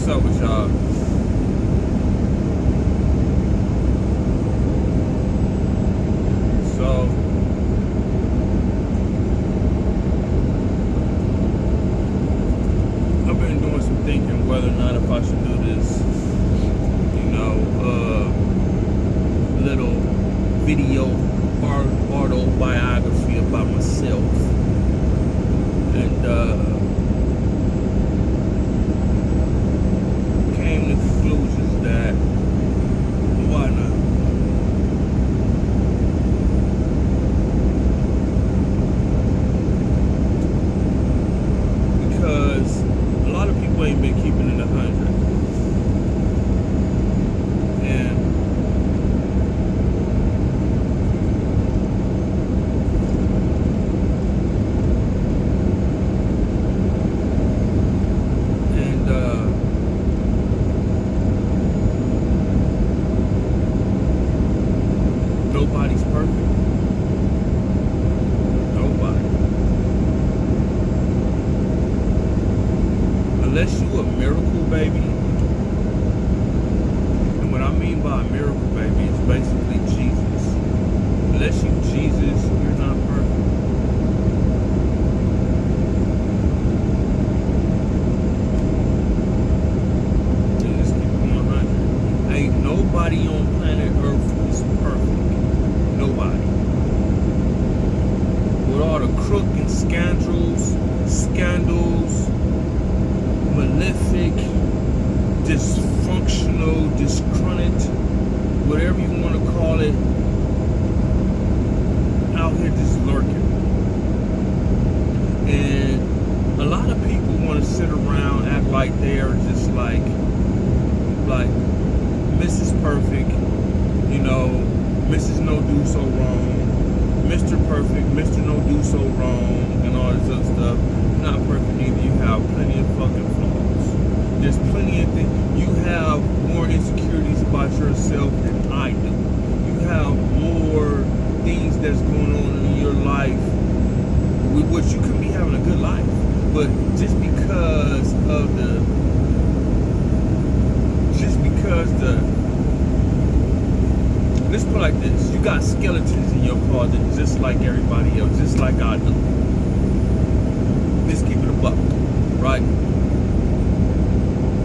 What's up with y'all? So, I've been doing some thinking whether or not if I should do this, little video autobiography about myself. And came to conclusions that why not? Because a lot of people ain't been keeping it 100. Nobody's perfect. Nobody. Unless you a miracle baby. And what I mean by a miracle baby is basically Jesus. Unless you Jesus, you're not perfect. Just keep it 100. Ain't nobody on planet Earth is perfect. Nobody. With all the crook and scandals, malefic, dysfunctional, disgruntled, whatever you want to call it, out here just lurking. And a lot of people want to sit around, act like they are just like Mrs. Perfect, Mrs. No Do So Wrong, Mr. Perfect, Mr. No Do So Wrong, and all this other stuff. You're not perfect either. You have plenty of fucking flaws. There's plenty of things. You have more insecurities about yourself than I do. You have more things that's going on in your life with which you could be having a good life. But just because let's put it like this. You got skeletons in your closet just like everybody else, just like I do. Let's keep it a buck, right?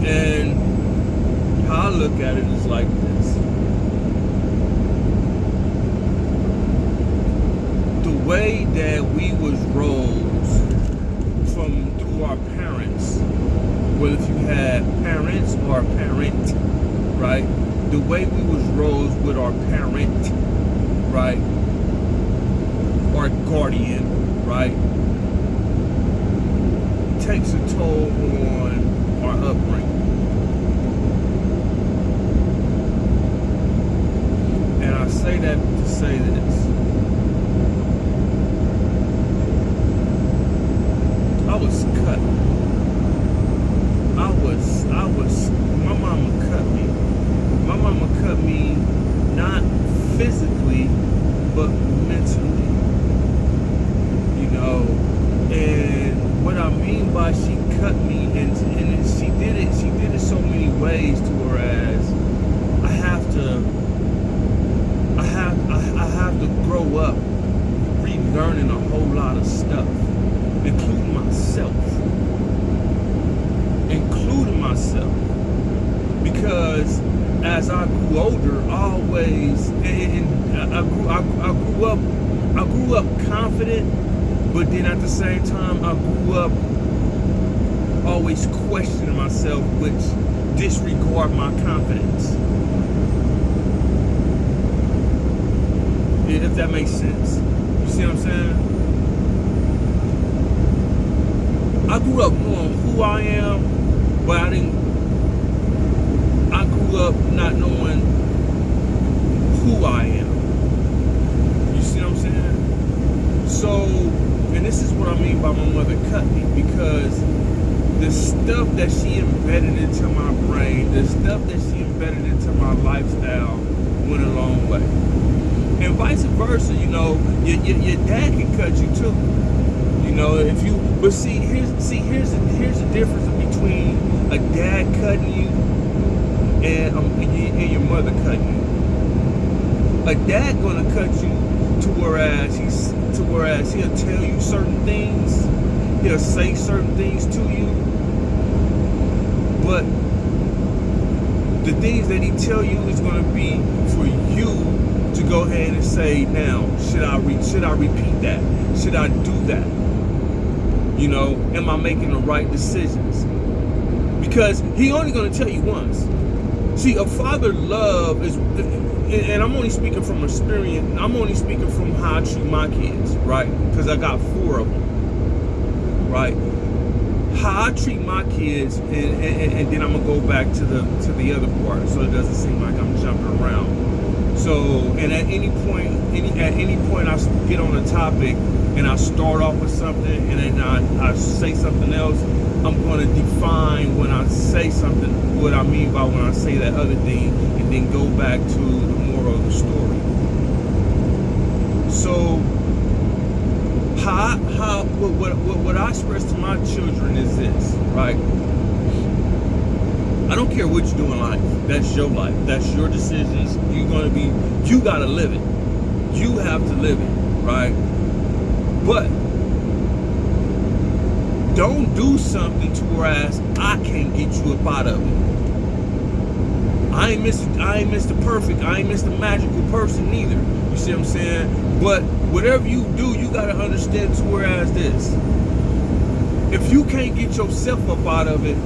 And how I look at it is like this. The way that we was raised through our parents, whether if you had parents or a parent, right? The way we was raised with our parent, right? Our guardian, right? Takes a toll on our upbringing. And I say that to say this. I was cut. My mama cut me. My mama cut me not physically, but mentally. And what I mean by she cut me, and she did it so many ways to whereas I have to grow up relearning a whole lot of stuff, including myself. Because as I grew older, I grew up confident, but then at the same time, I grew up always questioning myself, which disregard my confidence. If that makes sense. You see what I'm saying? I grew up knowing who I am, but I grew up not knowing who I am. You see what I'm saying? So, and this is what I mean by my mother cut me, because the stuff that she embedded into my brain, the stuff that she embedded into my lifestyle went a long way. And vice versa, your dad can cut you too. You know, if you, but here's the difference between a dad cutting you and your mother cutting you. A dad gonna cut you to whereas he'll tell you certain things, he'll say certain things to you, but the things that he tell you is gonna be for you to go ahead and say, now, should I repeat that? Should I do that? You know, am I making the right decisions? Because he only going to tell you once. See, a father love is, and I'm only speaking from experience, I'm only speaking from how I treat my kids, right? Because I got 4 of them, right? How I treat my kids, and then I'm going to go back to the other part, so it doesn't seem like I'm jumping around. So, and at any point I get on a topic and I start off with something and then I say something else, I'm going to define when I say something, what I mean by when I say that other thing, and then go back to the moral of the story. So, what I express to my children is this, right? I don't care what you do in life. That's your life. That's your decisions. You gotta live it. You have to live it, right? But don't do something to whereas I can't get you up out of it. I ain't Mr. Perfect. I ain't Mr. Magical person neither. You see what I'm saying? But whatever you do, you gotta understand to whereas this. If you can't get yourself up out of it,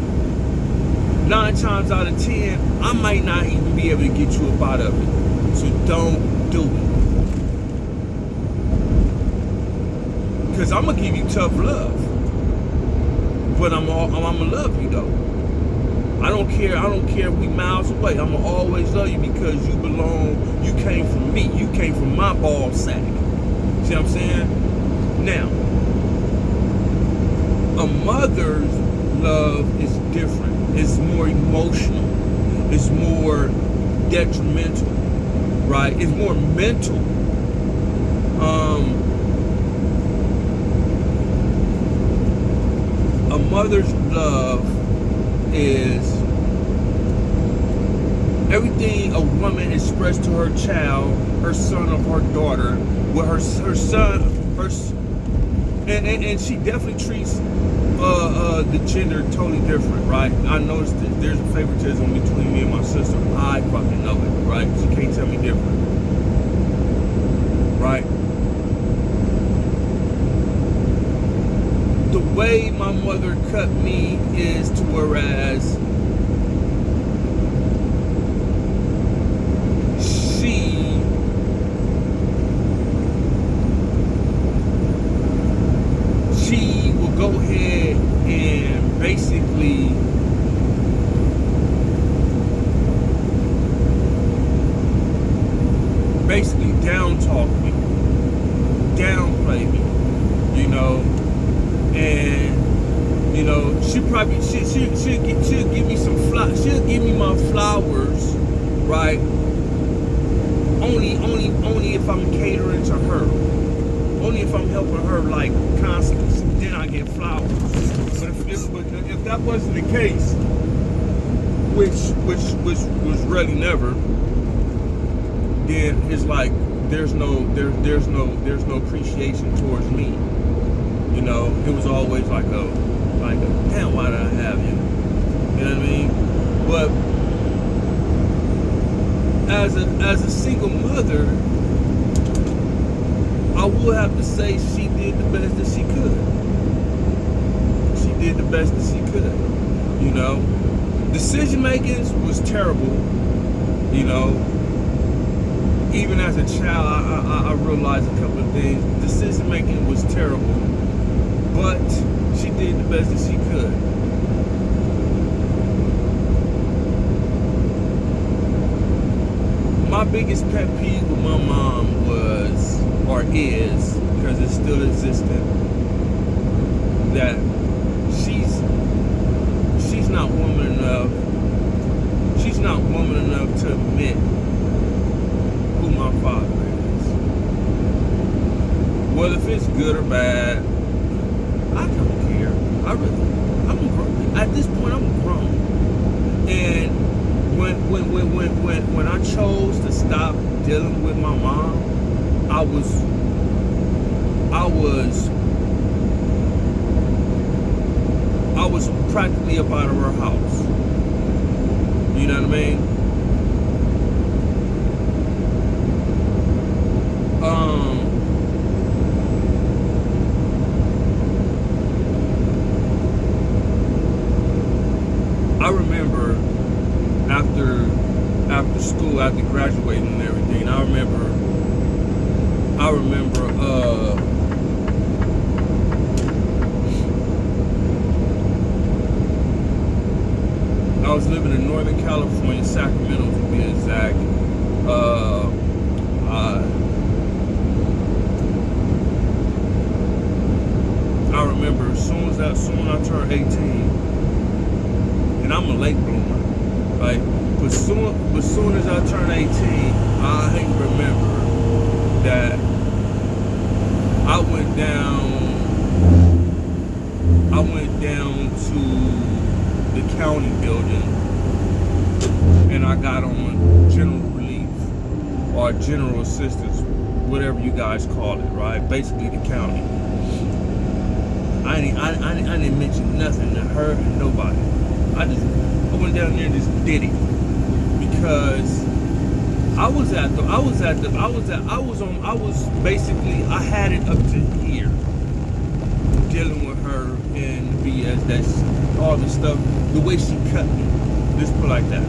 9 times out of 10, I might not even be able to get you up out of it. So don't do it. Because I'm gonna give you tough love, but I'm gonna love you though. I don't care if we miles away. I'm gonna always love you because you belong. You came from me. You came from my ball sack. See what I'm saying? Now, a mother's love is different. It's more emotional. It's more detrimental, right? It's more mental. A mother's love is everything a woman expressed to her child, her son or her daughter, with her son, and she definitely treats the gender totally different, right? I noticed that there's a favoritism between me and my sister. I fucking know it, right? She can't tell me different, right? The way my mother cut me is to whereas she will go ahead and basically down talk me, downplay me, you know, and you know she'll give me some flowers. She'll give me my flowers, right? Only if I'm catering to her. Only if I'm helping her like constantly, then I get flowers. But if that wasn't the case, which was really never, then it's like there's no appreciation towards me. You know, it was always like a damn, why did I have you? You know what I mean? But as a single mother, I will have to say she did the best that she could. She did the best that she could. You know, decision making was terrible. You know, even as a child, I realized a couple of things. Decision making was terrible, but she did the best that she could. My biggest pet peeve with my mom was, or is, because it's still existent, that she's not woman enough to admit who my father is. Whether if it's good or bad, I don't care. I'm grown. At this point, I'm grown. And when I chose to stop dealing with my mom, I was practically up out of her house. You know what I mean? I remember after school, after graduating and everything, I remember I was living in Northern California, Sacramento to be exact. I remember soon I turned 18, and I'm a late bloomer, right? But soon as I turned 18, I remember that I went down to the county building, and I got on general relief or general assistance, whatever you guys call it, right? Basically the county. I didn't mention nothing to her and nobody. I went down there and just did it because I had it up to here dealing with her and the BS, that's all the stuff, the way she cut me. Just put it like that.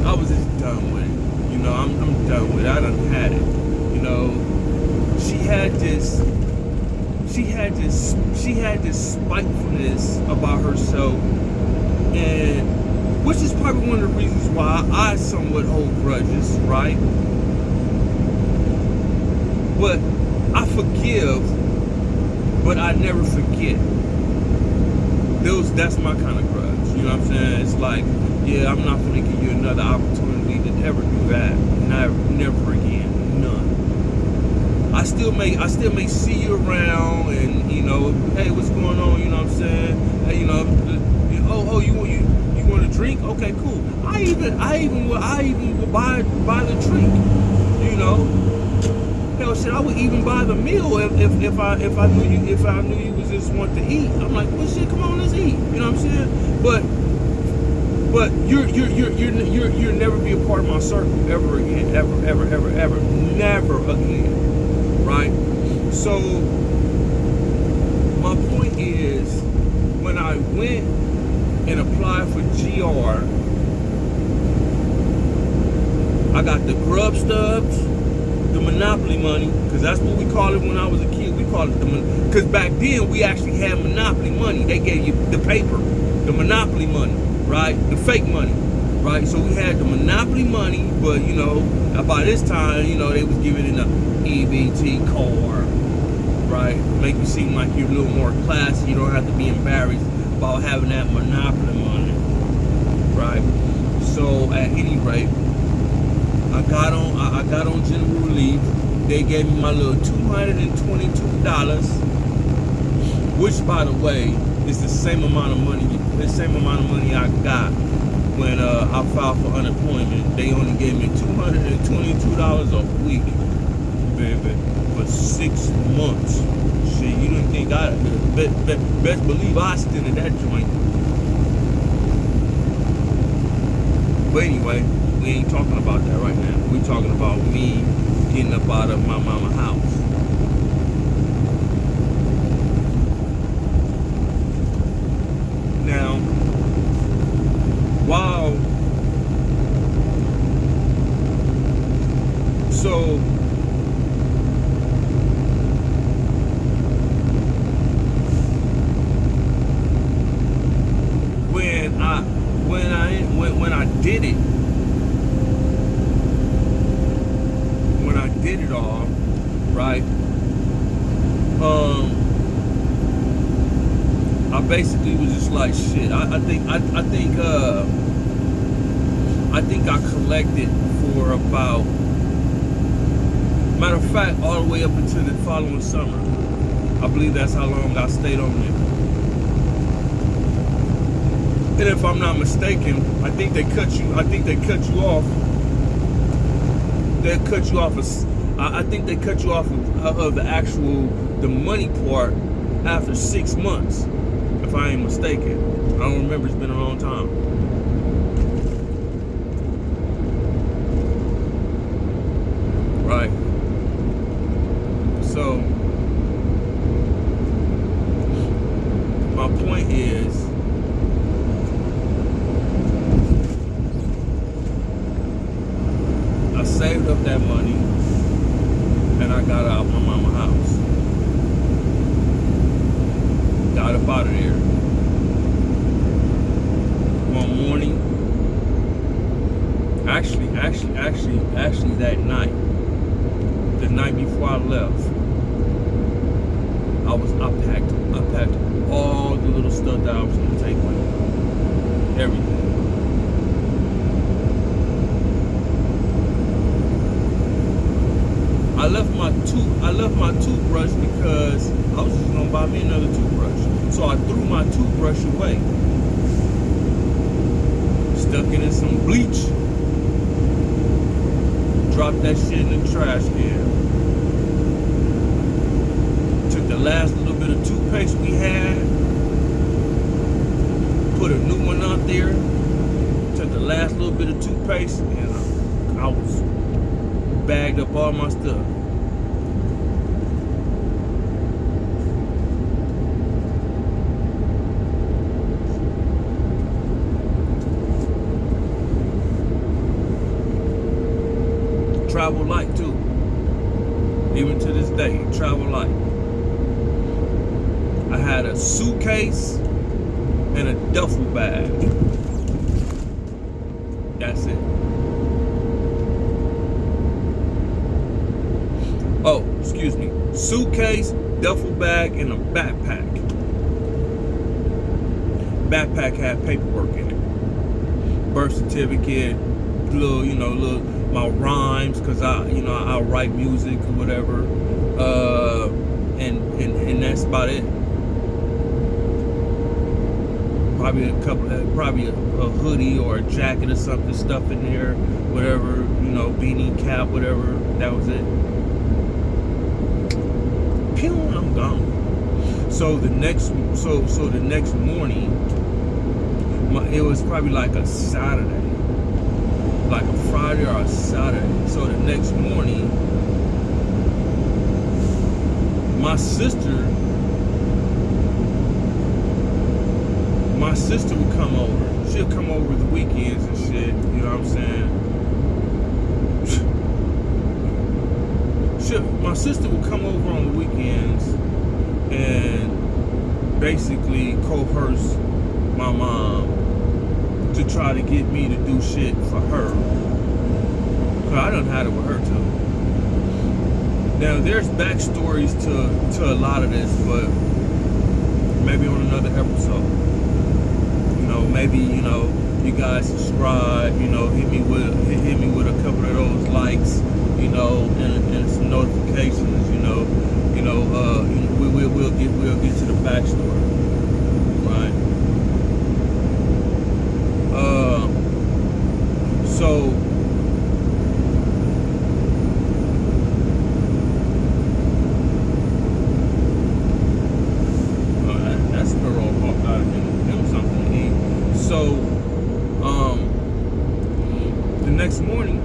I was just done with it. You know, I'm done with it. I done had it. You know, she had this spitefulness about herself, and which is probably one of the reasons why I somewhat hold grudges, right? But I forgive, but I never forget. That's my kind of grudge. You know what I'm saying? It's like, yeah, I'm not gonna give you another opportunity to ever do that. Never again. None. I still may see you around, and you know, hey, what's going on? You know what I'm saying? Hey, you know, you want a drink? Okay, cool. I even would buy the drink. You know, hell, shit, I would even buy the meal if I knew you was just want to eat. I'm like, well, shit, come on, let's eat. You know what I'm saying? But you'll never be a part of my circle ever again, ever, never again. Right? So my point is, when I went and applied for GR, I got the grub stubs, the Monopoly money, because that's what we call it when I was a kid. We called it because back then we actually had Monopoly money. They gave you the paper, the Monopoly money, right? The fake money, right? So we had the Monopoly money, but you know, by this time, you know, they was giving it a EBT card, right? Make you seem like you're a little more classy. You don't have to be embarrassed about having that Monopoly money, right? So at any rate, I got on general relief. They gave me my little $222, which, by the way, is the same amount of money I got when I filed for unemployment. They only gave me $222 a week, baby, for 6 months. Shit, you didn't think I best believe I extended that joint. But anyway, we ain't talking about that right now. We talking about me getting up out of my mama's house. Now, when I did it all, right? I basically was just like, shit. I think I collected for about, matter of fact, all the way up until the following summer. I believe that's how long I stayed on there. And if I'm not mistaken, I think they cut you off. They cut you off. I think they cut you off of the money part after 6 months, if I ain't mistaken. I don't remember. It's been a long time. Right. So my point is, I saved up that money and I got out of my mama's house. Got up out of there. One morning, actually that night, the night before I left, I packed all the little stuff that I was gonna take with me. Everything. I left my toothbrush because I was just gonna buy me another toothbrush. So I threw my toothbrush away. Stuck it in some bleach. Dropped that shit in the trash can. Took the last little bit of toothpaste we had. Put a new one out there. Took the last little bit of toothpaste and I was bagged up all my stuff. Travel light too. Even to this day, travel light. I had a suitcase and a duffel bag. That's it. Oh, excuse me. Suitcase, duffel bag, and a backpack. Backpack had paperwork in it. Birth certificate, little my rhymes, cause I write music or whatever. And that's about it. Probably a hoodie or a jacket or something stuff in there, whatever, beanie, cap, whatever. That was it. Pew, I'm gone. So the next morning, it was probably like a Saturday, like a Friday or a Saturday. So the next morning, my sister would come over. She'll come over the weekends and shit, you know what I'm saying? My sister would come over on the weekends and basically coerce my mom to try to get me to do shit for her. Cause I done had it with her too. Now there's backstories to a lot of this, but maybe on another episode. Maybe you guys subscribe. Hit me with a couple of those likes. And some notifications. We'll get to the backstory, right? So that's sparrow hawk out of him something to eat. So the next morning,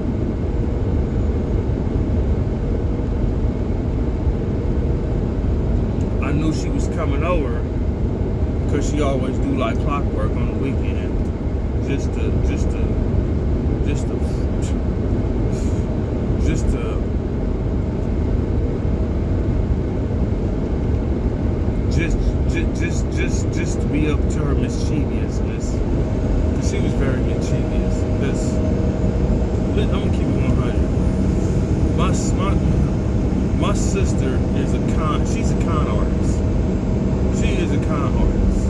I knew she was coming over because she always do like clockwork on the weekend, just to be up to her mischievousness. Cause she was very mischievous. I'm gonna keep it 100. My sister is she's a con artist. She is a con artist.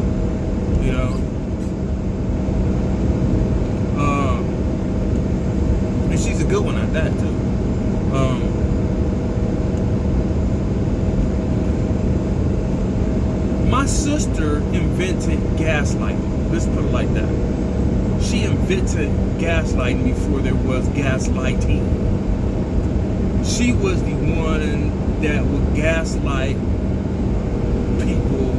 And she's a good one at that too. My sister invented gaslighting. Let's put it like that. invented gaslighting before there was gaslighting. She was the one that would gaslight people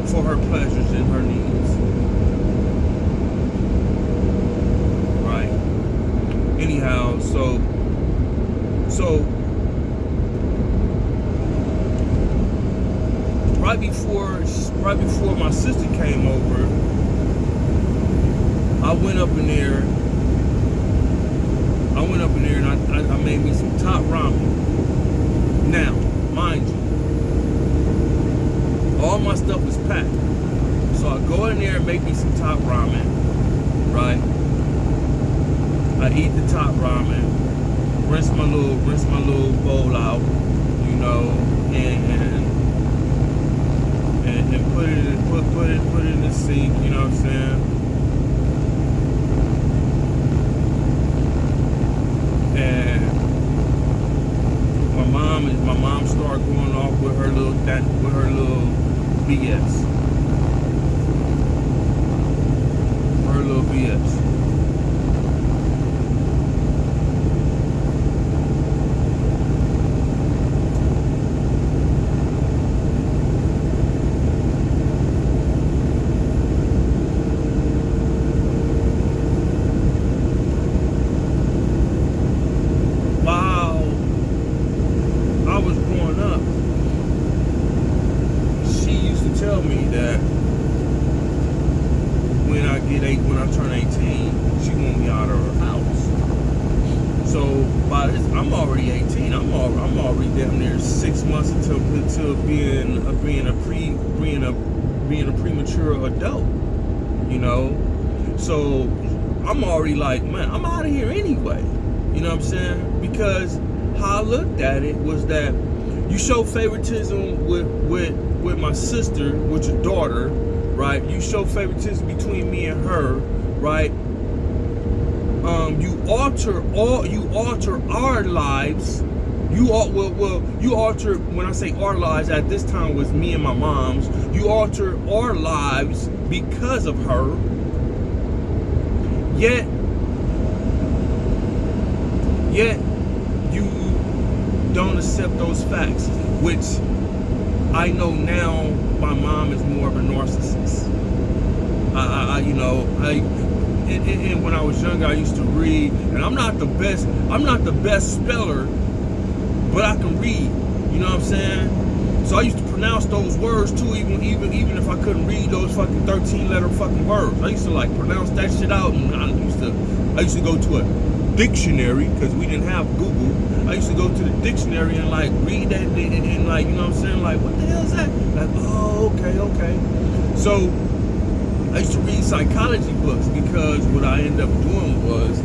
for her pleasures and her needs. Right? Anyhow, so right before my sister came over, I went up in there and I made me some top ramen. Now, mind you, all my stuff was packed. So I go in there and make me some top ramen, right? I eat the top ramen, rinse my little bowl out, you know, and put it in the sink, you know what I'm saying? And my mom started going off with her little BS. Her little BS. Tell me that when I turn 18, she want me out of her house. So by this, I'm already 18. I'm already damn near 6 months until being a premature adult. You know, so I'm already like, man, I'm out of here anyway. You know what I'm saying? Because how I looked at it was that you show favoritism with my sister, with your daughter, right? You show favoritism between me and her, right? You alter our lives. You alter, when I say our lives, at this time was me and my mom's. You alter our lives because of her. Yet you don't accept those facts, which I know now my mom is more of a narcissist. And when I was younger, I used to read, and I'm not the best speller, but I can read. You know what I'm saying? So I used to pronounce those words too, even if I couldn't read those fucking 13-letter fucking words. I used to like pronounce that shit out, and I used to go to a dictionary because we didn't have Google. I used to go to the dictionary and like read that and like, you know what I'm saying, like, what the hell is that? Like, oh, okay. So I used to read psychology books because what I ended up doing was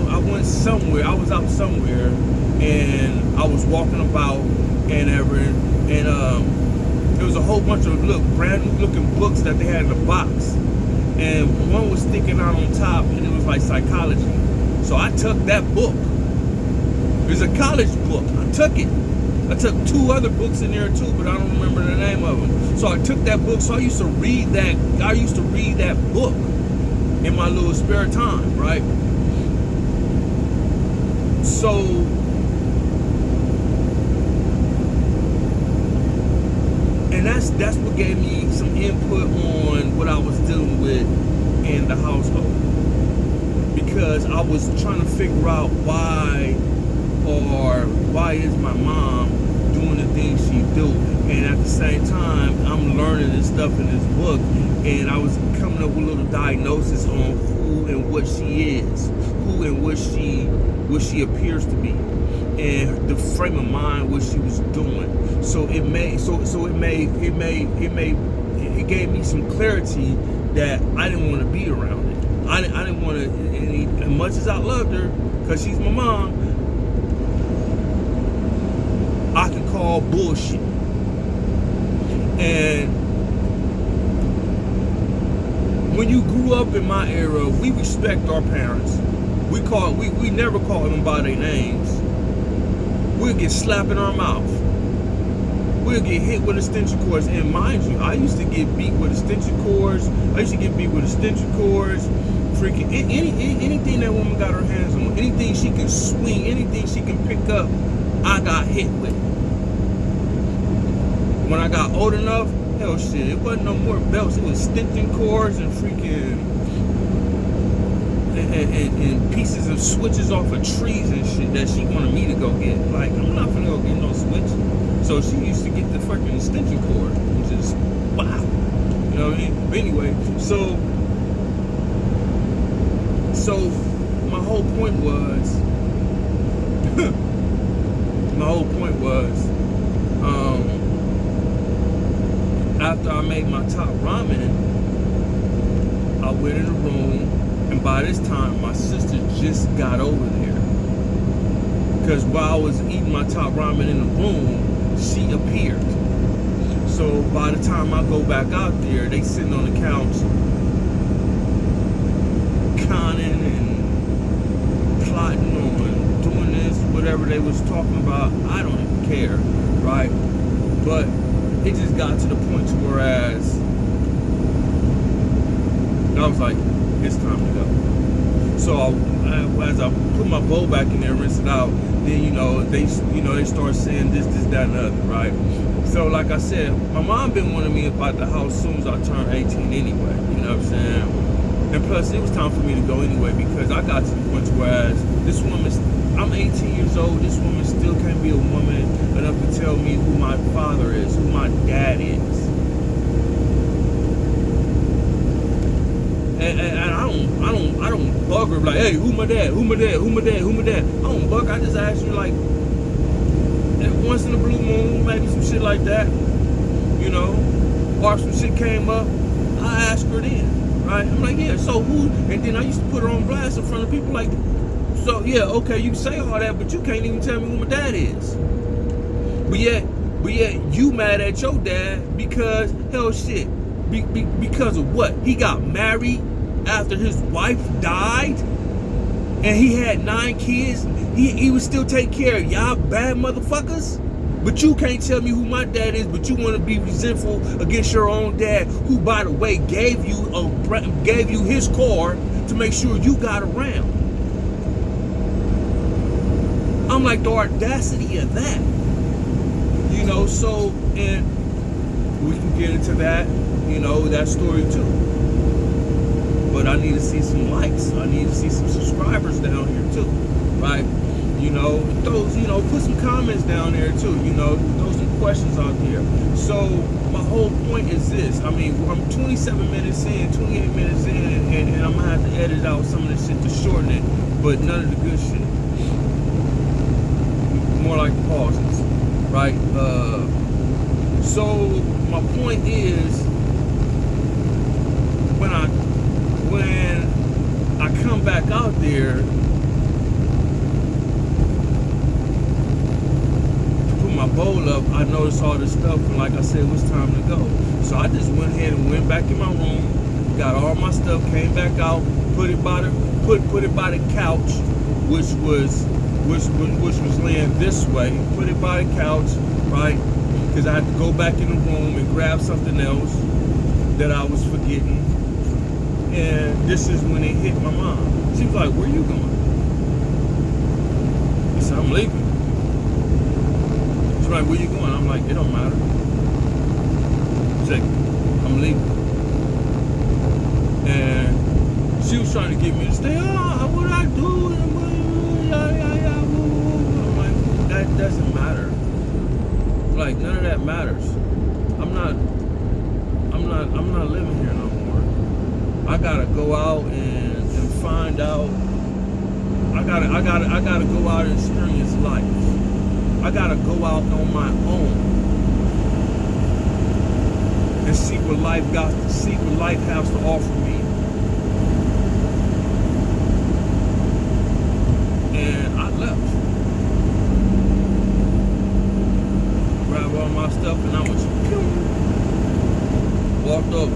I went somewhere, I was out somewhere and I was walking about and there was a whole bunch of brand new looking books that they had in a box. And one was sticking out on top, and it was like psychology. So I took that book. It was a college book. I took it. I took 2 other books in there too, but I don't remember the name of them. So I took that book. So I used to read that book in my little spare time, right? So and that's what gave me some input on what I was dealing with in the household, because I was trying to figure out why is my mom doing the things she do, and at the same time I'm learning this stuff in this book, and I was coming up with a little diagnosis on who and what she is, who and what she appears to be, and the frame of mind what she was doing. So it gave me some clarity that I didn't want to be around it. I didn't want to, as much as I loved her, because she's my mom, I could call bullshit. And when you grew up in my era, we respect our parents. We never call them by their names. We'll get slapped in our mouth. we'll get hit with extension cords. And mind you, I used to get beat with extension cords. Freaking anything that woman got her hands on, anything she can swing, anything she can pick up, I got hit with. When I got old enough, hell shit, it wasn't no more belts. It was extension cords and freaking and pieces of switches off of trees and shit that she wanted me to go get. Like, I'm not gonna go get no switch. So she used to get the fucking extension cord, which is wow. You know what I mean? But anyway, so my whole point was after I made my top ramen, I went in the room, and by this time my sister just got over there. Because while I was eating my top ramen in the room, she appeared. So by the time I go back out there, they sitting on the couch conning and plotting on doing this, whatever they was talking about. I don't even care, right? But it just got to the point to whereas I was like, it's time to go. So as I put my bowl back in there, rinse it out, then they start saying this, that, and the other, right? So like I said, my mom been wanting me about the house as soon as I turned 18 anyway. You know what I'm saying? And plus, it was time for me to go anyway because I got to the point whereas this woman, I'm 18 years old. This woman still can't be a woman enough to tell me who my father is, who my dad is. And I don't bug her like, hey, who my dad? I don't bug. I just ask her like, once in a blue moon, maybe some shit like that, or some shit came up, I ask her then, right? I'm like, yeah, so who? And then I used to put her on blast in front of people like, so yeah, okay, you say all that, but you can't even tell me who my dad is. But yet you mad at your dad because, hell shit, because of what? He got married after his wife died and he had 9 kids. He would still take care of y'all bad motherfuckers. But you can't tell me who my dad is, but you want to be resentful against your own dad, who, by the way, gave you his car to make sure you got around. I'm like, the audacity of that. So, and we can get into that, that story too. But I need to see some likes. I need to see some subscribers down here too, right? Put some comments down there too, throw some questions out there. So my whole point is this. I mean, I'm 27 minutes in, 28 minutes in, and I'm gonna have to edit out some of this shit to shorten it, but none of the good shit. More like pauses, right? So my point is, when I come back out there to put my bowl up, I noticed all this stuff, and like I said, it was time to go. So I just went ahead and went back in my room, got all my stuff, came back out, put it by the couch, which was laying this way. Put it by the couch, right? Because I had to go back in the room and grab something else that I was forgetting. And this is when it hit my mom. She was like, where you going? He said, I'm leaving. She's like, where you going? I'm like, it don't matter. Check it. I'm leaving. And she was trying to get me to stay. Oh, what I do? I'm like, that doesn't matter. Like, none of that matters. I'm not living here no more. I gotta go out and find out. I gotta go out and experience life. I gotta go out on my own and see what life has to offer me. And I left. Grabbed all my stuff and I was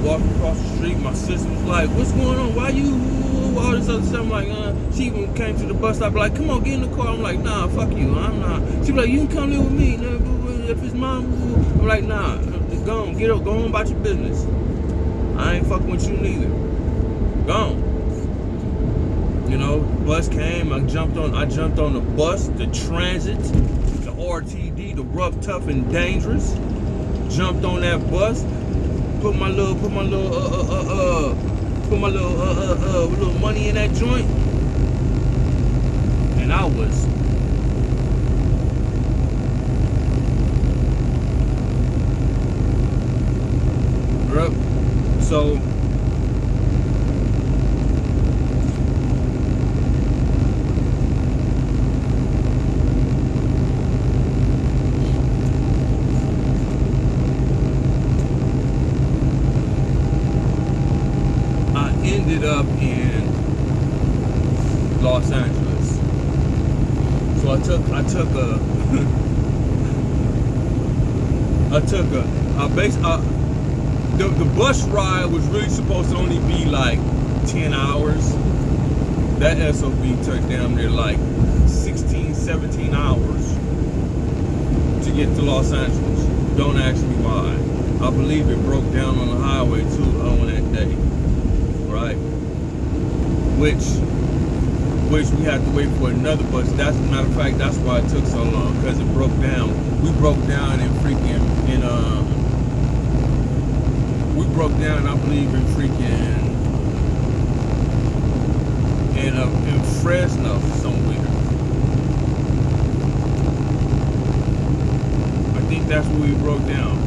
walked across the street. My sister was like, what's going on? Why you all this other stuff? I'm like, she even came to the bus stop like, come on, get in the car. I'm like, nah, fuck you. I'm not. She was like, you can come live with me. if his mom, I'm like, nah, go on, get up, go on about your business. I ain't fucking with you neither. Go on. You know, bus came, I jumped on the bus, the transit, the RTD, the rough, tough, and dangerous. Jumped on that bus, put my little money in that joint, and I was so I ended up in Los Angeles. So the bus ride was really supposed to only be like 10 hours. That SOB took damn near like 16, 17 hours to get to Los Angeles. Don't ask me why. I believe it broke down on the highway too on that day, right? Which we had to wait for another bus. That's a matter of fact, that's why it took so long, because it broke down. We broke down in I believe in Fresno somewhere. I think that's where we broke down.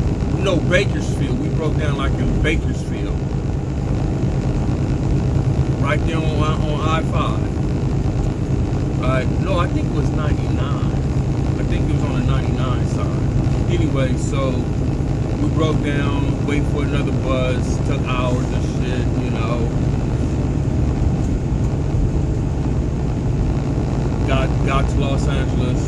No, Bakersfield. We broke down like in Bakersfield. Right there on I-5. No, I think it was 99. I think it was on the 99 side. Anyway, so we broke down, wait for another bus, took hours and shit, you know. Got to Los Angeles.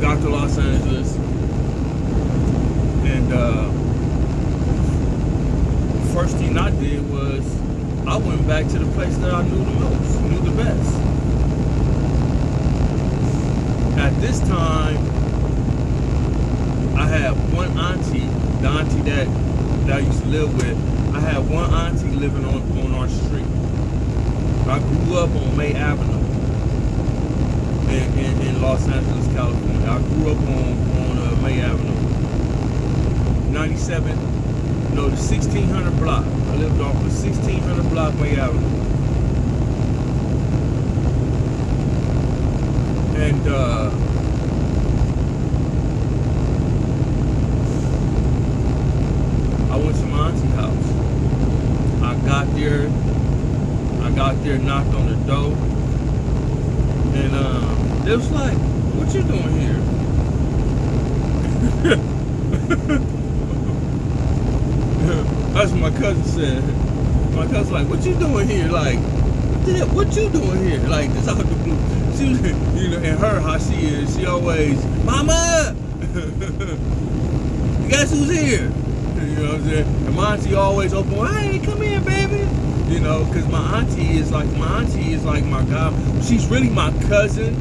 Got to Los Angeles. And first thing I did was I went back to the place that I knew the most, knew the best. At this time, I had one auntie, the auntie that I used to live with. I had one auntie living on our street. I grew up on May Avenue in Los Angeles, California. I grew up on May Avenue. 97, no, the 1600 block. I lived off the 1600 block May Avenue. And I went to my auntie's house. I got there, knocked on the door, and it was like, "What you doing here?" That's what my cousin said. My cousin's like, "What you doing here?" Like, what you doing here? Like, this out the blue. She was, you know, and her, how she is, she always, "Mama, guess who's here?" You know what I'm saying? And my auntie always open, "Hey, come here, baby." You know, because my auntie is like my god. She's really my cousin,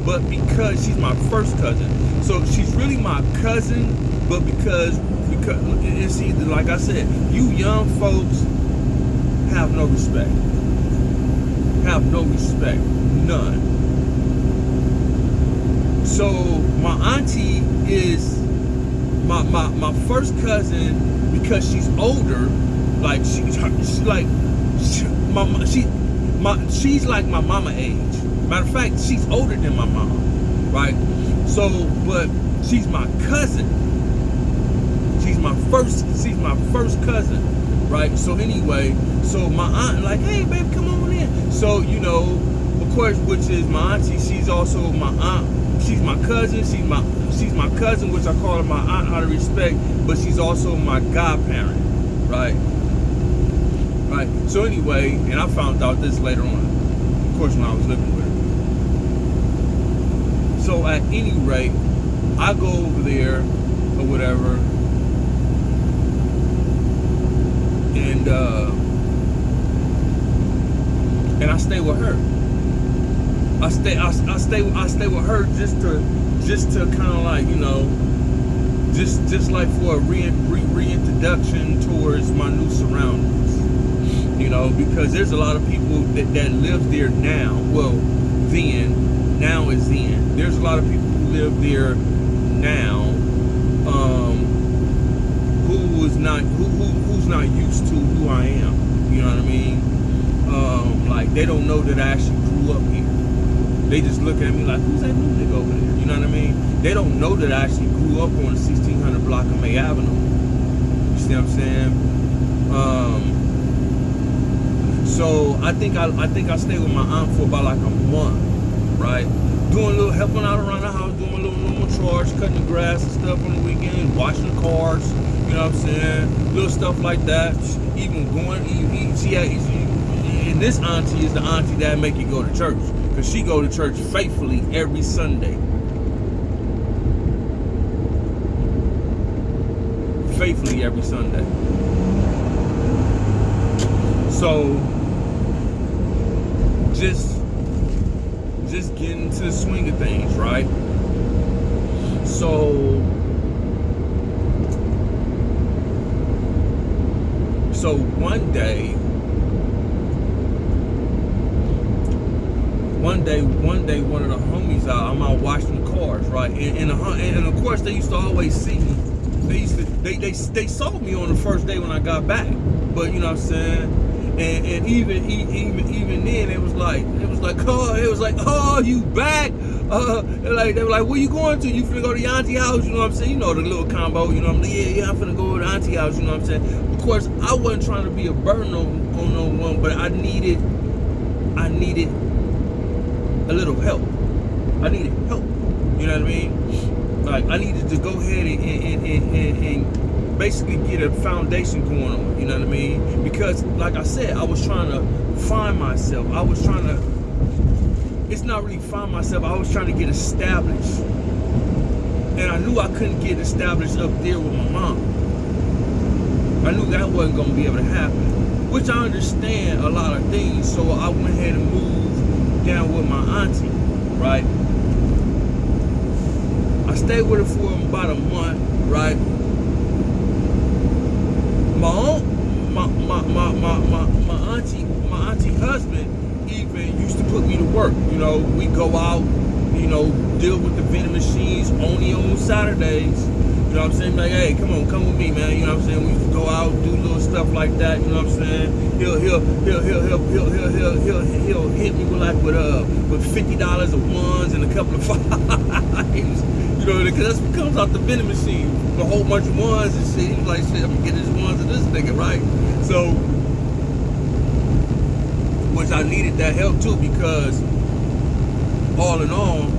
but because she's my first cousin, so she's really my cousin, but because it's either, like I said, you young folks have no respect. Have no respect, none. So my auntie is my first cousin because she's older. Like she's like my mama age. Matter of fact, she's older than my mom, right? So, but she's my cousin. She's my first cousin, right? So anyway, so my aunt like, "Hey, babe, come on in." So, you know, of course, which is my auntie, she's also my aunt. She's my cousin. She's my cousin, which I call her my aunt out of respect, but she's also my godparent, right? Right. So anyway, and I found out this later on, of course, when I was living with her. So at any rate, I go over there or whatever, and I stay with her. I stay with her just to kind of like, you know, just like for a reintroduction towards my new surroundings, you know, because there's a lot of people that live there now. Well, then, now is then. There's a lot of people who live there now, who's not used to who I am. You know what I mean? Like they don't know that I actually grew up here. They just look at me like, who's that new nigga over there? You know what I mean? They don't know that I actually grew up on the 1600 block of May Avenue. You see what I'm saying? So I think I stayed with my aunt for about like a month, right? Doing a little, helping out around the house, doing a little normal chores, cutting the grass and stuff on the weekends, washing the cars, you know what I'm saying? Little stuff like that. Even going, and this auntie is the auntie that make you go to church. Because she go to church faithfully every Sunday. Faithfully every Sunday. So, just getting into the swing of things, right? So one day, one of the homies I'm out washing the cars, right? And of course they used to always see me. They saw me on the first day when I got back, but you know what I'm saying. And even then it was like oh, you back? They were like, where you going to? You finna go to your auntie house? You know what I'm saying? You know the little combo. You know what I'm saying? Yeah, I'm finna go to the auntie house. You know what I'm saying? Of course, I wasn't trying to be a burden on no one, but I needed a little help. I needed help. You know what I mean? Like I needed to go ahead and basically get a foundation going on. You know what I mean? Because like I said, I was trying to find myself. It's not really find myself. I was trying to get established. And I knew I couldn't get established up there with my mom. I knew that wasn't going to be able to happen. Which I understand a lot of things. So I went ahead and moved down with my auntie, right? I stayed with her for about a month, right? My auntie husband even used to put me to work. You know, we go out, you know, deal with the vending machines only on Saturdays. You know what I'm saying? Like, hey, come with me, man. You know what I'm saying? We used to go out, do little stuff like that. You know what I'm saying? He'll hit me with $50 of ones and a couple of fives. You know, because that's what comes out the vending machine. A whole bunch of ones and shit. He was like, shit, I'm gonna get his ones of this nigga, right? So, which I needed that help too, because all in all,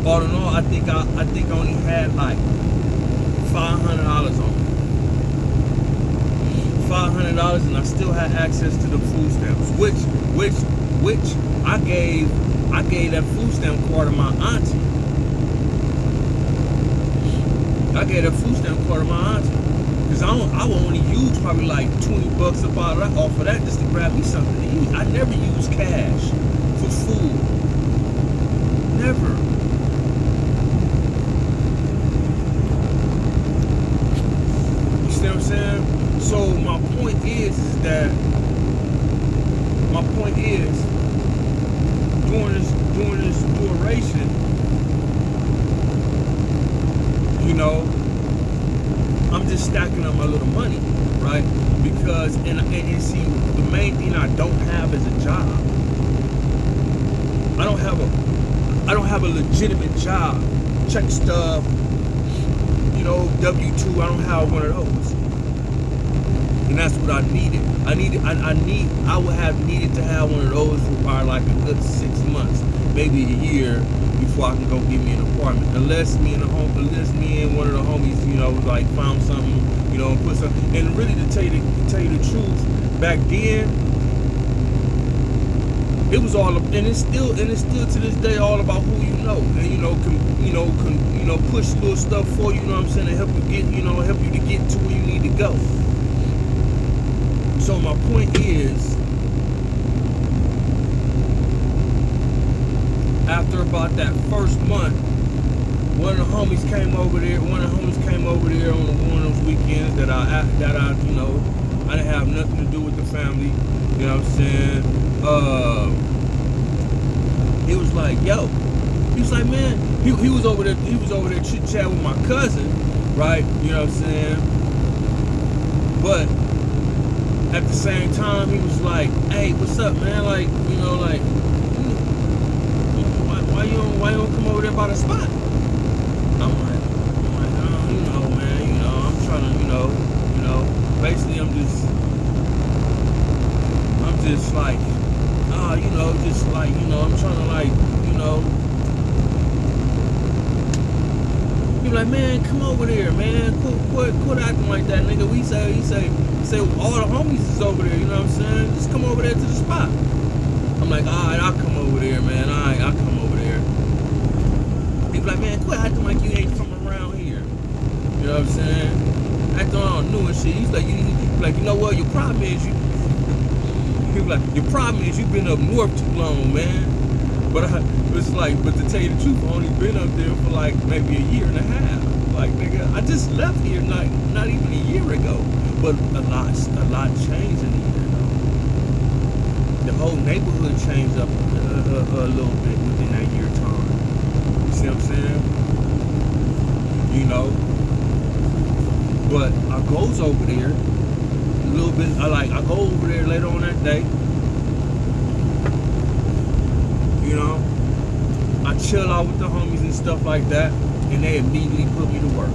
I think I only had like $500 on me. $500, and I still had access to the food stamps, which I gave that food stamp card to my auntie. I gave that food stamp card to my auntie. Because I would only use probably like $20 off of that just to grab me something to eat. I never use cash for food. Never. You see what I'm saying? So my point is during this duration, you know, I'm just stacking up my little money, right? Because and see, the main thing I don't have is a job. I don't have a legitimate job. Check stub, you know, W-2. I don't have one of those. And that's what I needed. I would have needed to have one of those for probably like a good 6 months, maybe a year, before I can go get me an apartment. Unless me and one of the homies, you know, like found something, you know, and put something. And really, to tell you the truth, back then, it was all, and it's still to this day all about who you know, and push little stuff for you, you know what I'm saying, to help you to get to where you need to go. So my point is, after about that first month, one of the homies came over there. One of the homies came over there on one of those weekends that I I didn't have nothing to do with the family. You know what I'm saying? He was like, yo. He was like, man. He was over there. He was over there chit chat with my cousin, right? You know what I'm saying? But at the same time, he was like, hey, what's up, man? Like, you know, like, why you don't come over there by the spot? I'm like, oh, you know, man, you know, I'm trying to, you know, basically I'm just like, you know, just like, you know, I'm trying to like, you know. He was like, man, come over there, man. Quit acting like that, nigga. He say all the homies is over there, you know what I'm saying? Just come over there to the spot. I'm like, alright, I'll come over there, man. Alright, I'll come over there. He was like, man, quit acting like you ain't from around here. You know what I'm saying? Acting all new and shit. He's like, you know what? Your problem is he was like, your problem is you've been up north too long, man. But it's like, but to tell you the truth, I've only been up there for like maybe a year and a half. Like, nigga, I just left here not even a year ago. But a lot changed in a year, though. The whole neighborhood changed up a little bit within that year time. You see what I'm saying? You know. But I goes over there a little bit. I go over there later on that day. You know, I chill out with the homies and stuff like that, and they immediately put me to work.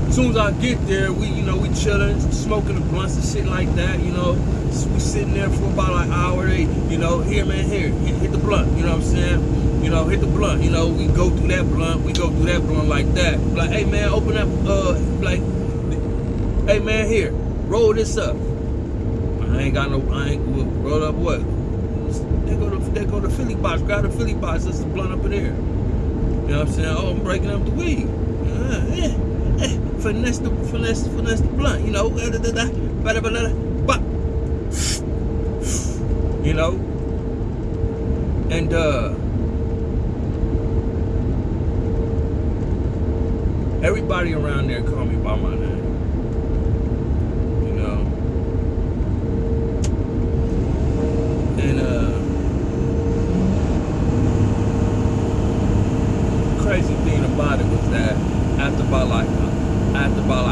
As soon as I get there, we chilling, smoking the blunts and shit like that, you know. We sitting there for about an hour. They, you know, here, man, hit the blunt, you know what I'm saying? You know, hit the blunt, you know, we go through that blunt like that. Like, hey, man, open up, like, hey, man, here, roll this up. I ain't roll up what? They go to Philly box, grab the Philly box, that's the blunt up in there. You know what I'm saying? Oh, I'm breaking up the weed. Finesse the blunt, you know. You know? And everybody around there call me by my name. You know? And crazy thing about it was that after about like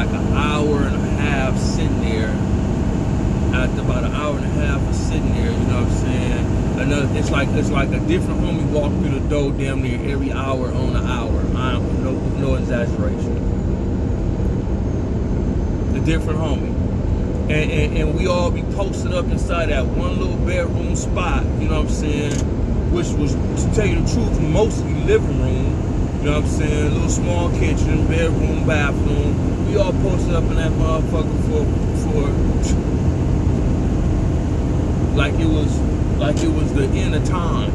an hour and a half sitting there, you know what I'm saying? It's like a different homie walk through the door damn near every hour on the hour. No exaggeration. The different homie. And we all be posted up inside that one little bedroom spot, you know what I'm saying? Which was, to tell you the truth, mostly living room. You know what I'm saying? A little small kitchen, bedroom, bathroom. We all posted up in that motherfucker for like it was the end of time.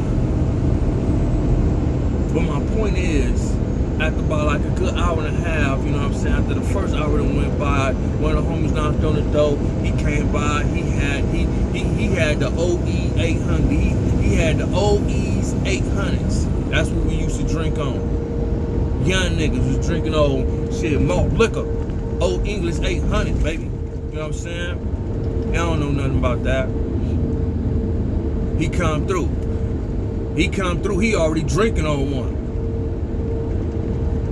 But my point is, after about like a good hour and a half, you know what I'm saying? After the first hour that went by, one of the homies knocked on the door. He came by. He had the OE 800. He had the OE's 800s. That's what we used to drink on. Young niggas was drinking old shit, malt liquor, old English 800, baby. You know what I'm saying? I don't know nothing about that. He come through. He already drinking on one.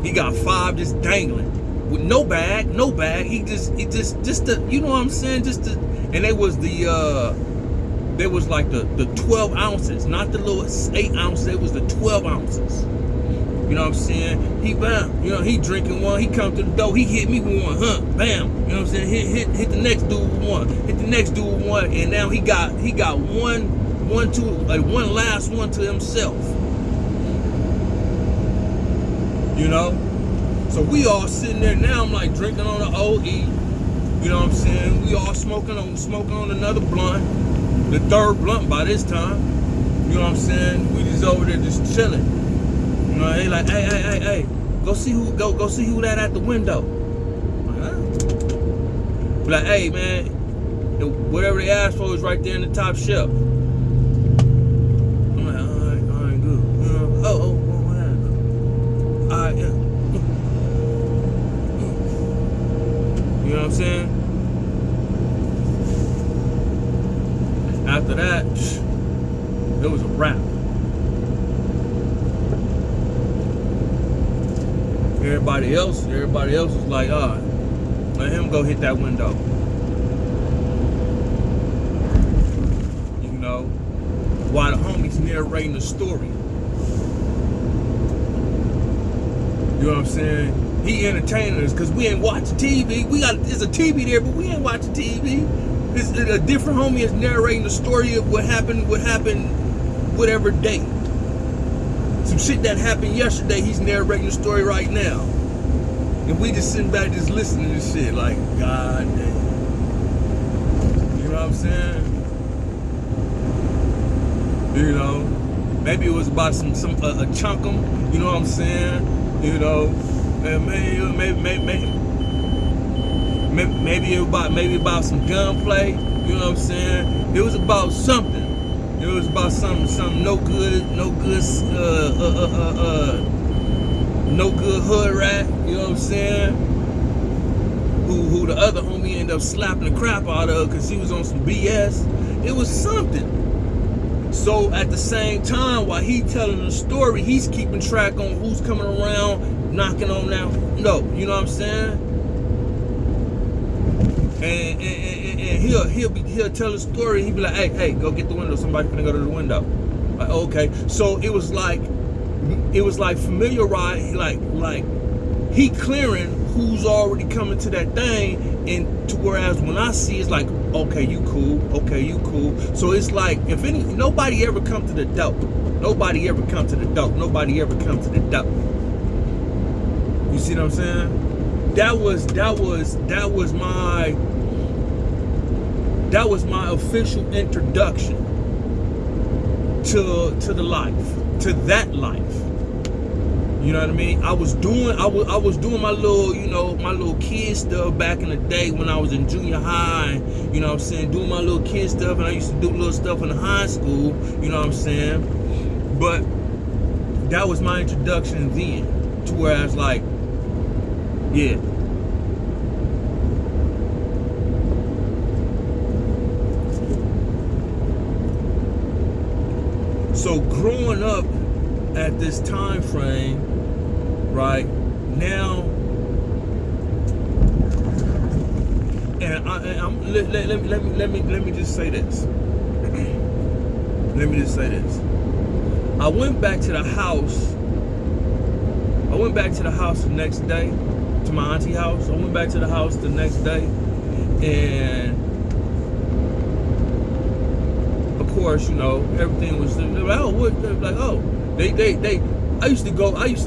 He got 5 just dangling with no bag. He just the, you know what I'm saying? And they was like the 12 ounces, not the little 8 ounces. It was the 12 ounces. You know what I'm saying? He bam, you know, he drinking one. He come to the door. He hit me with one, bam. You know what I'm saying? Hit the next dude with one. Hit the next dude with one, and now he got one last one to himself. You know? So we all sitting there now. I'm like drinking on the OE. You know what I'm saying? We all smoking on another blunt. The third blunt by this time. You know what I'm saying? We just over there just chilling. You know, they like, hey, go see who that at the window. Like, hey man, whatever they asked for is right there in the top shelf. I'm like, all right, good. What happened? All right, yeah. You know what I'm saying? After that, it was a wrap. Everybody else was like, let him go hit that window. You know, while the homies narrating the story. You know what I'm saying? He entertaining us because we ain't watching TV. There's a TV there, but we ain't watching TV. It's a different homie is narrating the story of what happened whatever day. Some shit that happened yesterday, he's narrating the story right now. And we just sitting back just listening to this shit like, God damn. You know what I'm saying? You know, maybe it was about a chunkum, you know what I'm saying? You know, and maybe about some gunplay, you know what I'm saying? It was about something. It was about something no good hood rat, you know what I'm saying? Who the other homie ended up slapping the crap out of because he was on some BS. It was something. So at the same time, while he telling the story, he's keeping track on who's coming around, knocking on that. No, you know what I'm saying? And he'll tell the story. He'll be like, hey, go get the window. Somebody finna go to the window. Like, okay. So it was like familiarize, like he clearing who's already coming to that thing, and to whereas when I see it's like, okay, you cool. So it's like nobody ever come to the dope. Nobody ever come to the dope. You see what I'm saying? That was my official introduction to the life, to that life. You know what I mean? I was doing my little kid stuff back in the day when I was in junior high. You know what I'm saying? Doing my little kid stuff, and I used to do little stuff in high school. You know what I'm saying? But that was my introduction then, to where I was like, yeah. So growing up at this time frame, right now, and let me just say this. I went back to the house. The next day, to my auntie house. I went back to the house the next day, and of course, you know, everything was like, I used to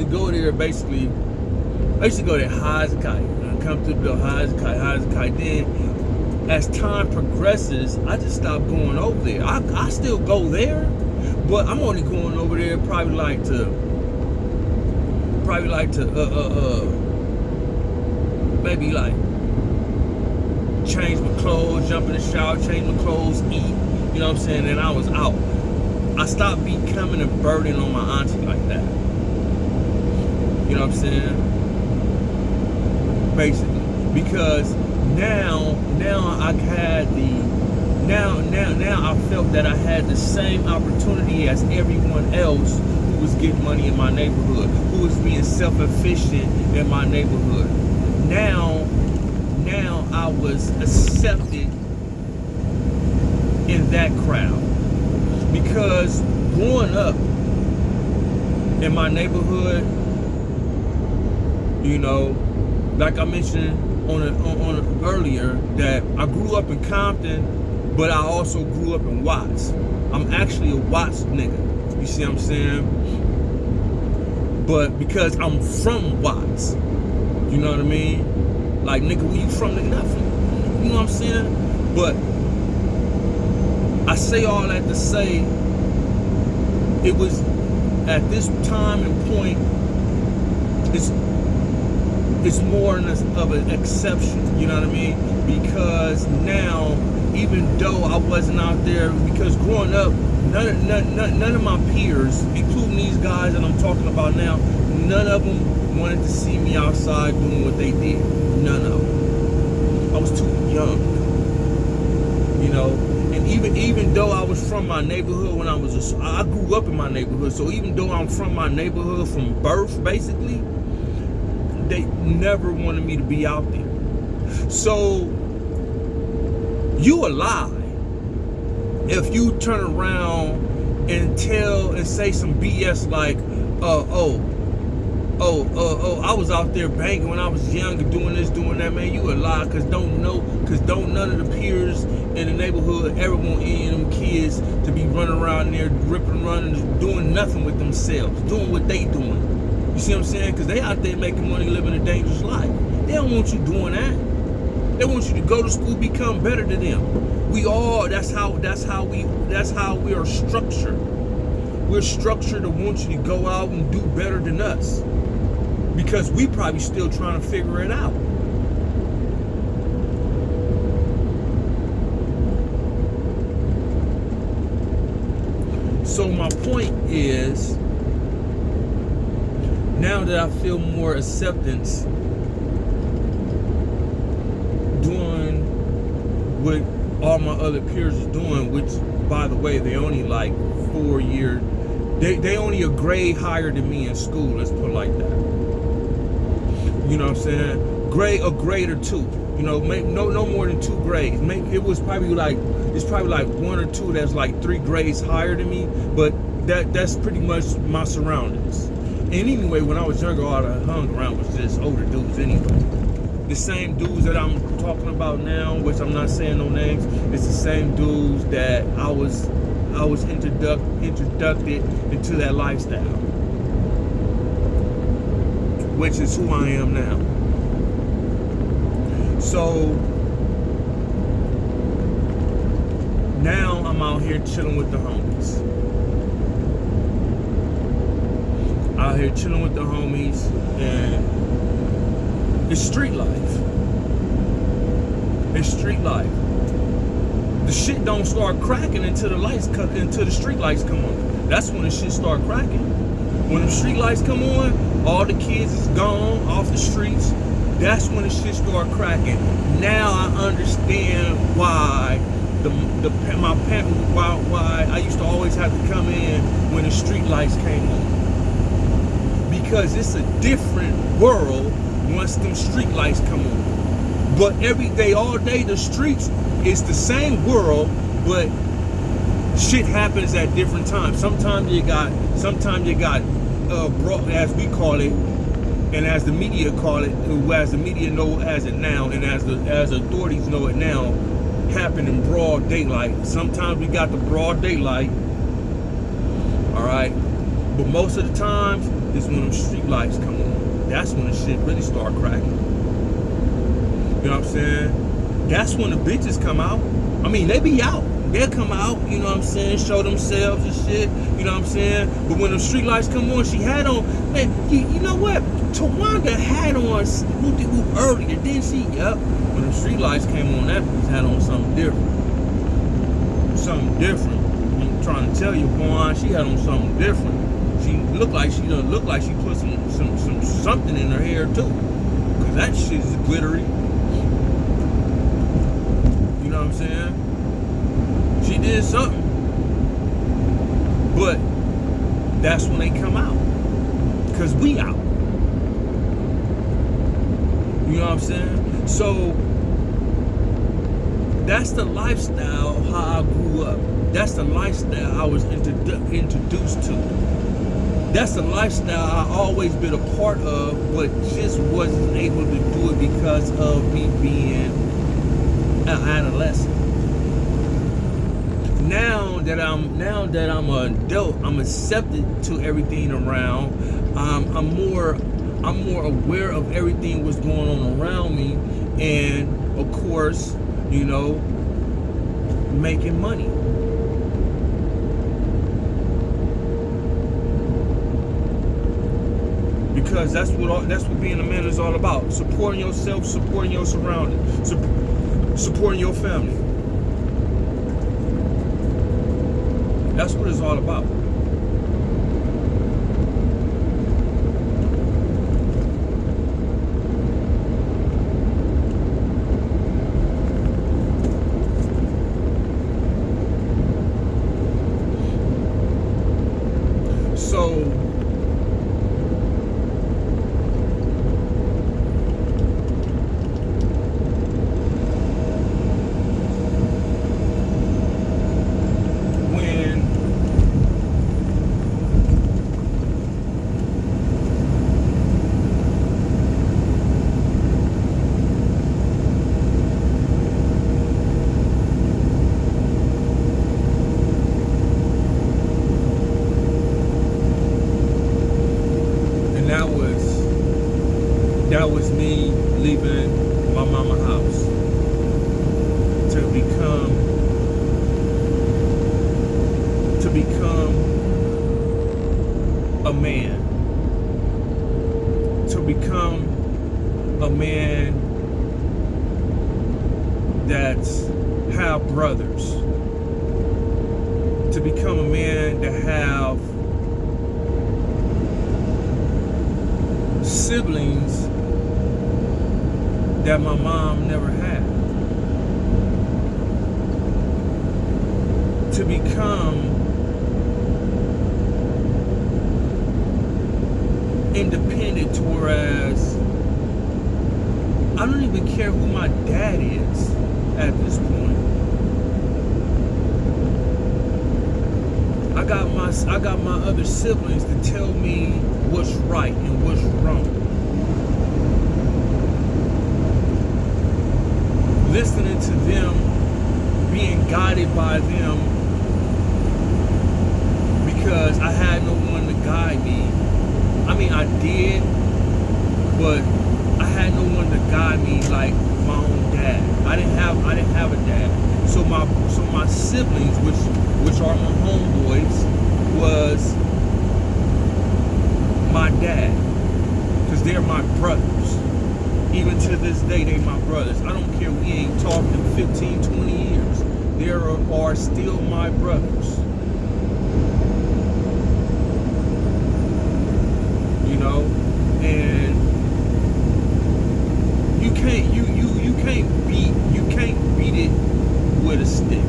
go there basically. I used to go there high as a kite. Come through the door high as a kite. Then, as time progresses, I just stopped going over there. I still go there, but I'm only going over there probably like to maybe like change my clothes, jump in the shower, change my clothes, eat. You know what I'm saying? And I was out. I stopped becoming a burden on my auntie like that. You know what I'm saying? Basically, because now I felt that I had the same opportunity as everyone else who was getting money in my neighborhood, who was being self-efficient in my neighborhood. Now I was accepted in that crowd, because growing up in my neighborhood, you know, like I mentioned on earlier, that I grew up in Compton, but I also grew up in Watts. I'm actually a Watts nigga. You see what I'm saying? But because I'm from Watts, you know what I mean? Like, nigga, where you from? Nigga, not from. You know what I'm saying? But I say all that to say, it was at this time and point, it's more of an exception, you know what I mean? Because now even though I wasn't out there, because growing up, none of my peers, including these guys that I'm talking about now, none of them wanted to see me outside doing what they did. None of them. I was too young, you know. And even though I was from my neighborhood when I grew up in my neighborhood, so even though I'm from my neighborhood from birth, basically, they never wanted me to be out there. So you a lie if you turn around and say some BS like, I was out there banging when I was young and doing this, doing that. Man, you a lie, because don't none of the peers in the neighborhood ever want any of them kids to be running around there, ripping, running, doing nothing with themselves, doing what they doing. You see what I'm saying? Because they out there making money, living a dangerous life. They don't want you doing that. They want you to go to school, become better than them. That's how we are structured. We're structured to want you to go out and do better than us, because we probably still trying to figure it out. So my point is, now that I feel more acceptance doing what all my other peers are doing, which, by the way, they only like 4 years. They only a grade higher than me in school. Let's put it like that. You know what I'm saying? A grade or two. You know, no more than 2 grades. Maybe it's probably like 1 or 2 that's like 3 grades higher than me. But that's pretty much my surroundings. And anyway, when I was younger, all I hung around was just older dudes anyway. The same dudes that I'm talking about now, which I'm not saying no names, it's the same dudes that I was introduced into that lifestyle, which is who I am now. So now I'm out here chilling with the homies. Out here chilling with the homies, and it's street life. It's street life. The shit don't start cracking until the street lights come on. That's when the shit start cracking. When the street lights come on, all the kids is gone off the streets. That's when the shit start cracking. Now I understand why why I used to always have to come in when the street lights came on. Because it's a different world once them street lights come on. But every day, all day, the streets is the same world, but shit happens at different times. Sometimes you got as we call it, and as the media call it, as the media know as it now, and as authorities know it now, happen in broad daylight. Sometimes we got the broad daylight, all right, but most of the times it's when them street lights come on. That's when the shit really start cracking. You know what I'm saying? That's when the bitches come out. I mean, they be out. They'll come out, you know what I'm saying, show themselves and shit, you know what I'm saying? But when the street lights come on, she had on, man, you know what? Tawanda had on whoop earlier, didn't she? Yup. When the street lights came on, that bitch had on something different. Something different. I'm trying to tell you, boy, she had on something different. She looked like she put some something in her hair too. Cause that shit is glittery. You know what I'm saying? She did something. But that's when they come out. Cause we out. You know what I'm saying? So that's the lifestyle how I grew up. That's the lifestyle I was introduced to. That's the lifestyle I always been a part of, but just wasn't able to do it because of me being an adolescent. Now that I'm an adult, I'm accepted to everything around. I'm more aware of everything that's going on around me, and of course, you know, making money. Because that's what being a man is all about. Supporting yourself, supporting your surroundings, supporting your family. That's what it's all about. So that was me leaving my mama house to become a man, to become a man that's have brothers, to become a man that have siblings that my mom never had, to become independent, to whereas I don't even care who my dad is at this point. I got my other siblings to tell me what's right and what's wrong. Listening to them, being guided by them, because I had no one to guide me. I mean, I did, but I had no one to guide me like my own dad. I didn't have a dad. So my siblings, which are my homeboys, was my dad, because they're my brothers. Even to this day, they my brothers. I don't care, we ain't talked in 15, 20 years. They are still my brothers. You know, and you can't beat it with a stick.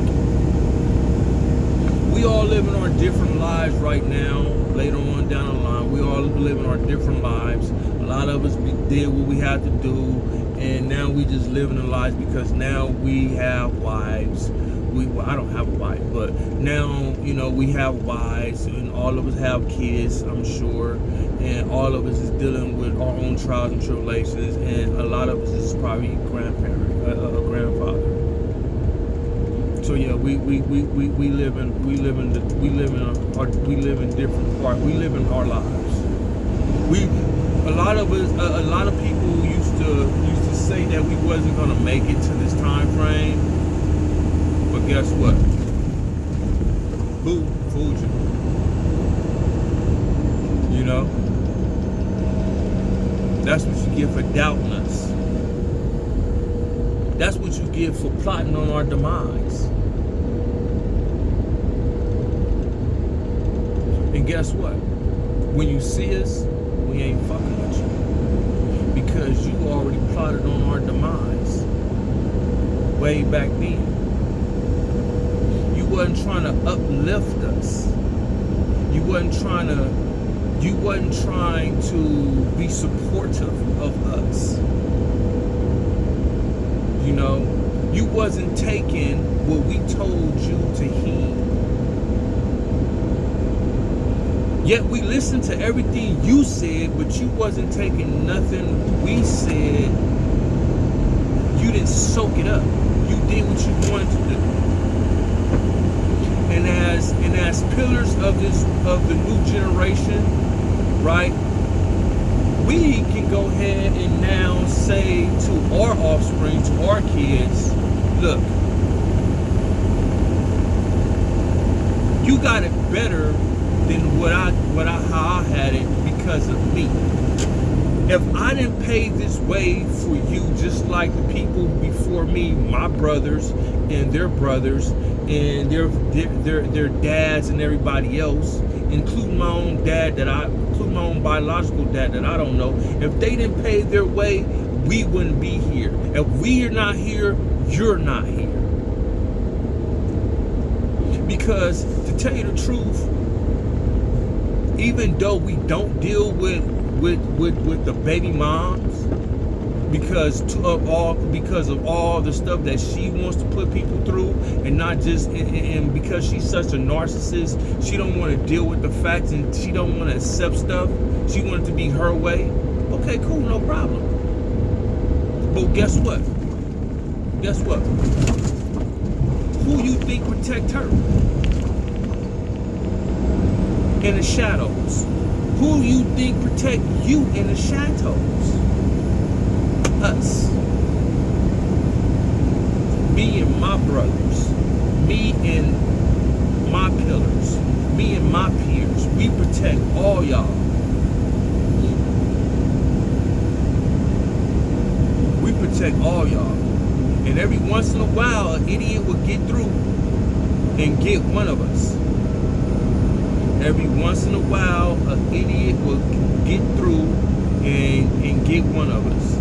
We all living our different lives right now. Later on down the line, we all living our different lives. A lot of us did what we had to do, and now we just living our lives because now we have wives. I don't have a wife, but now, you know, we have wives, and all of us have kids, I'm sure, and all of us is dealing with our own trials and tribulations, and a lot of us is probably a grandfather. So yeah, we live in different parts. We live in our lives. A lot of people used to say that we wasn't gonna make it to this time frame. But guess what? Boo, fooled you. You know? That's what you get for doubting us. That's what you get for plotting on our demise. And guess what? When you see us, we ain't fucking with you. Because you already plotted on our demise. Way back then. You wasn't trying to uplift us. You wasn't trying to be supportive of us. You know, you wasn't taking what we told you to heed. Yet we listened to everything you said, but you wasn't taking nothing we said. You didn't soak it up. You did what you wanted to do. And as pillars of the new generation, right? We can go ahead and now say to our offspring, to our kids, look, you got it better than how I had it because of me. If I didn't pave this way for you, just like the people before me, my brothers and their brothers and their dads and everybody else, including my own biological dad that I don't know, if they didn't pay their way, we wouldn't be here. If we are not here, you're not here. Because to tell you the truth, even though we don't deal with the baby moms, because of all the stuff that she wants to put people through, and not just and because she's such a narcissist, she don't want to deal with the facts, and she don't want to accept stuff. She wants it to be her way. Okay, cool, no problem. But guess what? Who you think protect her? In the shadows. Who you think protect you in the shadows? Us. Me and my brothers. Me and my pillars. Me and my peers. We protect all y'all. We protect all y'all. And every once in a while, an idiot will get through and get one of us. Every once in a while, an idiot will get through and get one of us.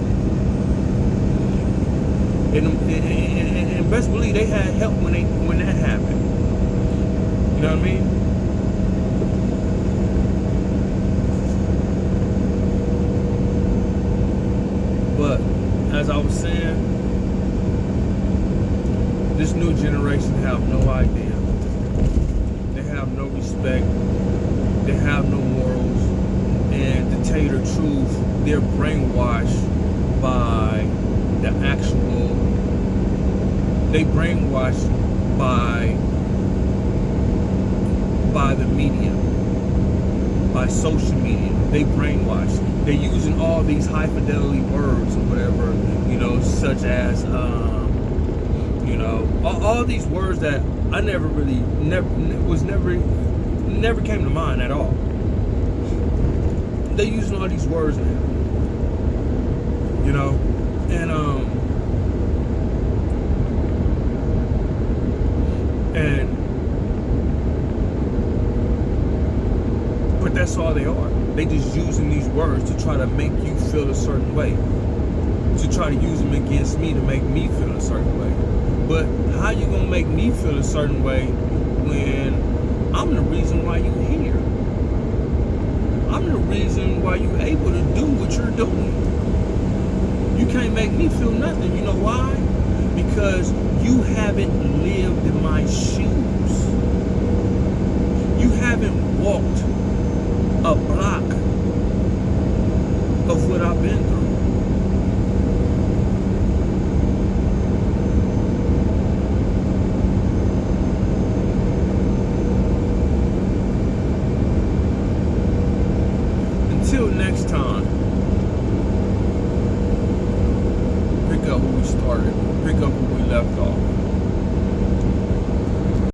And best believe they had help when that happened. You know what I mean? But as I was saying, this new generation have no idea. They have no respect. They have no morals. And to tell you the truth, they're brainwashed by the actual, they brainwashed by the media, by social media. They brainwashed. They're using all these high fidelity words or whatever, such as, all these words that I never came to mind at all. They're using all these words now, but that's all they are. They just using these words to try to make you feel a certain way, to try to use them against me to make me feel a certain way. But how you gonna make me feel a certain way when I'm the reason why you're here? I'm the reason why you're able to do what you're doing. You can't make me feel nothing. You know why? Because you haven't lived in my shoes. You haven't walked a block of what I've been through. Until next time, pick up where we started, pick up where we left off.